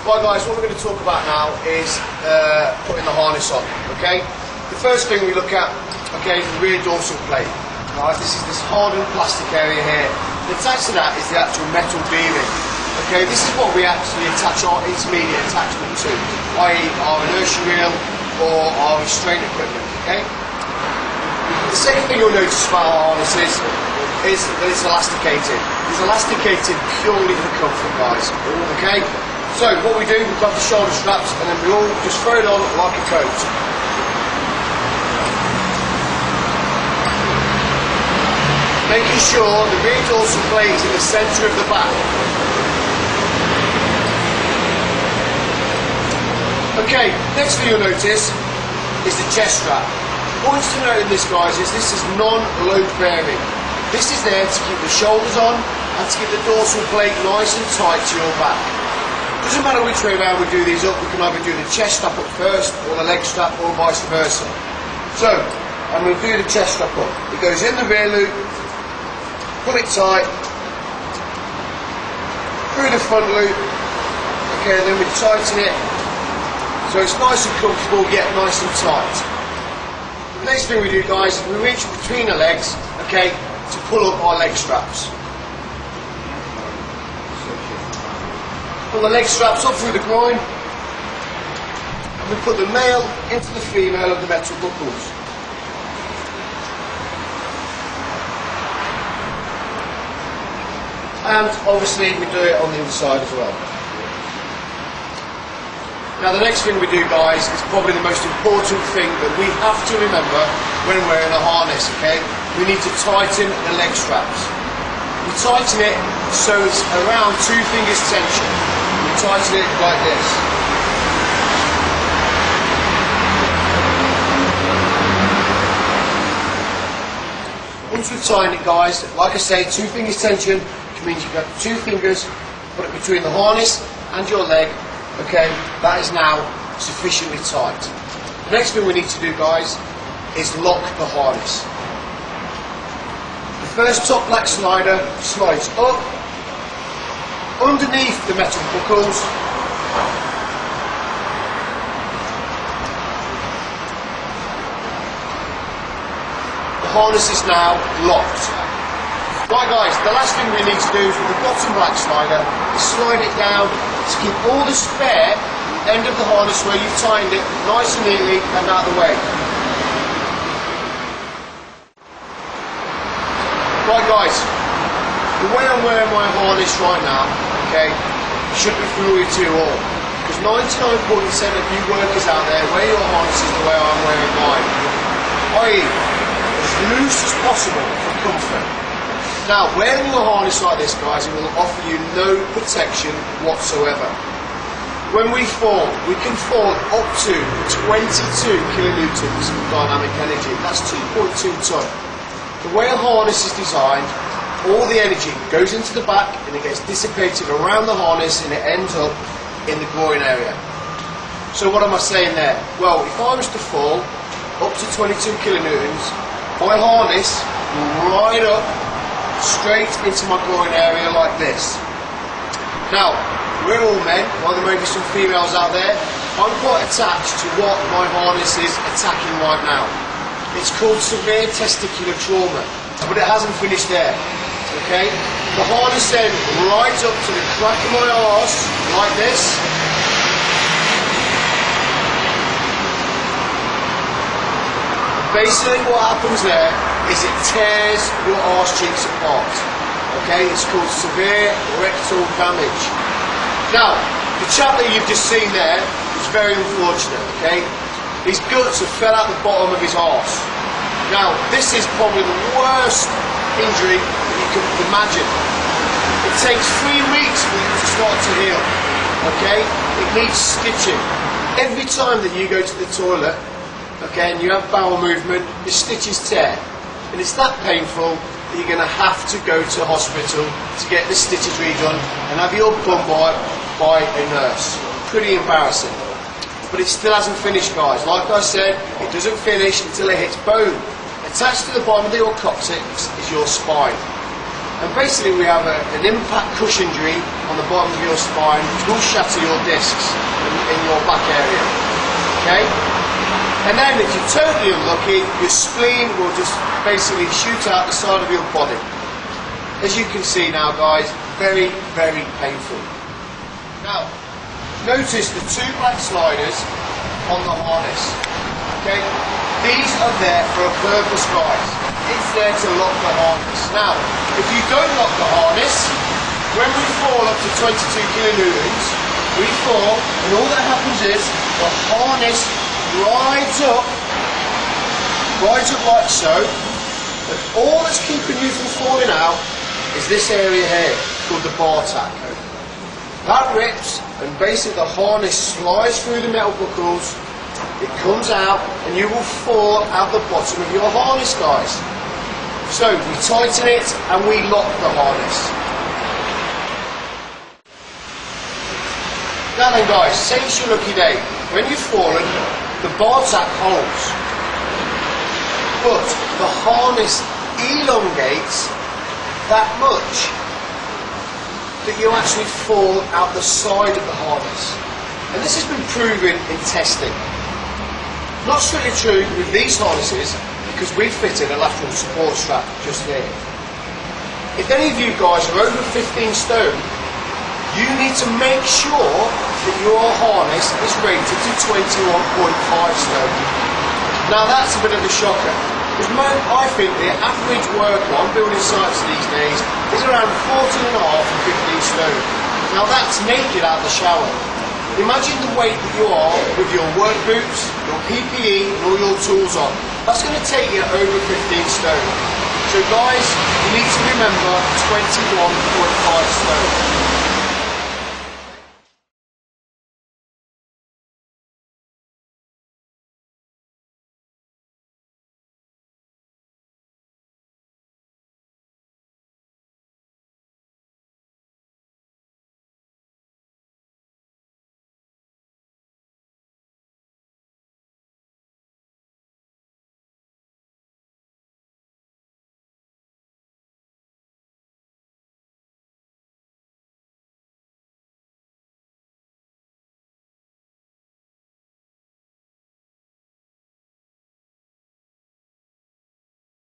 Right guys, what we're going to talk about now is putting the harness on, okay? The first thing we look at, okay, is the rear dorsal plate. Right, this is this hardened plastic area here. And attached to that is the actual metal bearing. Okay, this is what we actually attach our intermediate attachment to, i.e. our inertia reel or our restraint equipment, okay? The second thing you'll notice about our harnesses is that it's elasticated. It's elasticated purely for comfort, guys, okay? So what we do, we grab the shoulder straps and then we all just throw it on like a coat. Making sure the rear dorsal plate is in the centre of the back. Okay, next thing you'll notice is the chest strap. Points to note in this, guys, is this is non-load bearing. This is there to keep the shoulders on and to keep the dorsal plate nice and tight to your back. Doesn't matter which way around we do these up, we can either do the chest strap up first or the leg strap or vice versa. So, I'm going to do the chest strap up. It goes in the rear loop, pull it tight, through the front loop, okay, then we tighten it so it's nice and comfortable yet nice and tight. The next thing we do, guys, is we reach between the legs, okay, to pull up our leg straps. Pull the leg straps up through the groin, and we put the male into the female of the metal buckles. And obviously we do it on the inside as well. Now the next thing we do, guys, is probably the most important thing that we have to remember when wearing a harness, okay? We need to tighten the leg straps. We tighten it so it's around 2 fingers tension. We tighten it like this. Once we've tightened it, guys, like I say, 2 fingers tension, which means you've got 2 fingers, put it between the harness and your leg, okay, that is now sufficiently tight. The next thing we need to do, guys, is lock the harness. The first top black slider slides up, underneath the metal buckles, the harness is now locked. Right guys, the last thing we need to do is with the bottom black slider is slide it down to keep all the spare end of the harness where you've tightened it nice and neatly and out of the way. Right guys, the way I'm wearing my harness right now, okay, should be familiar to you all. Because 99% of you workers out there wear your harnesses the way I'm wearing mine. i.e. as loose as possible for comfort. Now, wearing a harness like this, guys, it will offer you no protection whatsoever. When we fall, we can fall up to 22 kilonewtons of dynamic energy. That's 2.2 tonne. The way a harness is designed, all the energy goes into the back and it gets dissipated around the harness and it ends up in the groin area. So what am I saying there? Well, if I was to fall up to 22 kilonewtons, my harness will ride up straight into my groin area like this. Now, we're all men, while there may be some females out there, I'm quite attached to what my harness is attacking right now. It's called severe testicular trauma, but it hasn't finished there, okay? The harness then rides up to the crack of my arse, like this. Basically what happens there is it tears your arse cheeks apart. Okay, it's called severe rectal damage. Now, the chap that you've just seen there is very unfortunate, okay? His guts have fell out the bottom of his arse. Now, this is probably the worst injury that you could imagine. It takes 3 weeks for it to start to heal, okay? It needs stitching. Every time that you go to the toilet, okay, and you have bowel movement, the stitches tear. And it's that painful that you're going to have to go to hospital to get the stitches redone and have your bum by a nurse. Pretty embarrassing. But it still hasn't finished, guys. Like I said, it doesn't finish until it hits bone. Attached to the bottom of your coccyx is your spine. And basically we have an impact cushion injury on the bottom of your spine, which will shatter your discs in your back area. Okay? And then if you're totally unlucky, your spleen will just basically shoot out the side of your body. As you can see now, guys, very, very painful. Now, notice the two black sliders on the harness. Okay? These are there for a purpose, guys. It's there to lock the harness. Now, if you don't lock the harness, when we fall up to 22 kilonewtons, we fall, and all that happens is the harness rides up like so, and all that's keeping you from falling out is this area here, called the bar tack. That rips, and basically the harness slides through the metal buckles, it comes out, and you will fall out the bottom of your harness, guys. So we tighten it and we lock the harness. Now then, guys, say it's your lucky day. When you've fallen, the bar tack holds, but the harness elongates that much that you actually fall out the side of the harness. And this has been proven in testing. Not strictly true with these harnesses, because we've fitted a lateral support strap just here. If any of you guys are over 15 stone, you need to make sure that your harness is rated to 21.5 stone. Now that's a bit of a shocker, because I think the average worker on building sites these days is around 14.5 and 15 stone. Now that's naked out of the shower. Imagine the weight that you are with your work boots, your PPE and all your tools on. That's going to take you over 15 stone. So guys, you need to remember 21.5 stone.